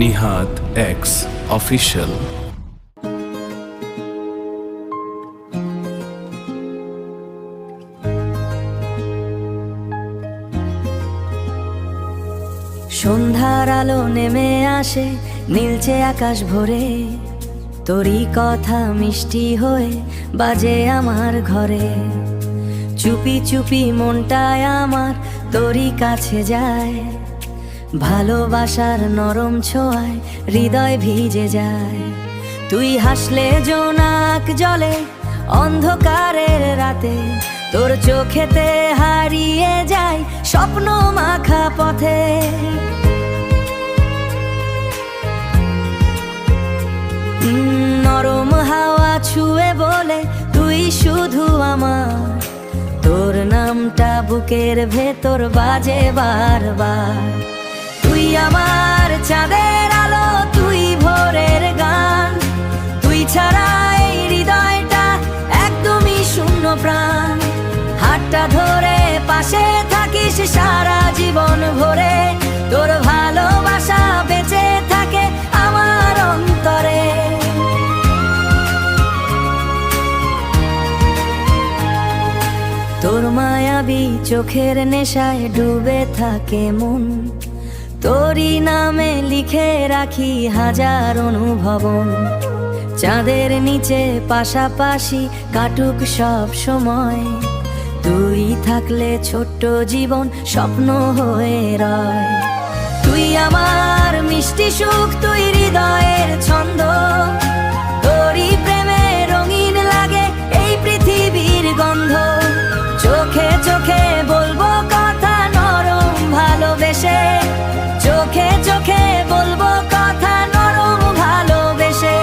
Nihad x official. সন্ধ্যার আলো নেমে আসে, নীলচে আকাশ ভরে, তোরই কথা মিষ্টি হয়ে বাজে আমার ঘরে। চুপি চুপি মনটায় আমার তোরই কাছে যায়, ভালোবাসার নরম ছোঁয়ায় হৃদয় ভিজে যায়। তুই হাসলে জোনাক জলে অন্ধকারের রাতে, তোর চোখেতে হারিয়ে যায় স্বপ্ন মাখা পথে। নরম হাওয়া ছুঁয়ে বলে তুই শুধু আমার, তোর নামটা বুকের ভেতর বাজে বারবার। তুই আমার চাঁদের আলো, তুই ভোরের গান, তুই ছাড়া এই হৃদয়টা একদমই শূন্য প্রাণ। হাতটা ধরে পাশে থাকিস সারা জীবন ভরে, তোর ভালোবাসা বেঁচে থাকে আমার অন্তরে। তোর মায়াবী চোখের নেশায় ডুবে থাকে মন, তোরই নামে লিখে রাখি হাজার অনুভবন। চাঁদের নিচে পাশাপাশি কাটুক সব সময়, তুই থাকলে ছোট্ট জীবন স্বপ্ন হয়ে রয়। তুই আমার মিষ্টি সুখ, তুই হৃদয়ের ছন্দ, তোরই প্রেমে রঙিন লাগে এই পৃথিবীর গন্ধ। চোখে চোখে বলবো কথা নরম ভালোবেসে, চোখে চোখে বলবো কথা নরম ভালোবেসে।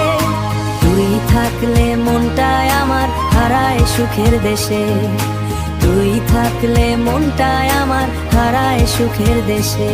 তুই থাকলে মনটায় আমার হারায় সুখের দেশে, তুই থাকলে মনটায় আমার হারায় সুখের দেশে।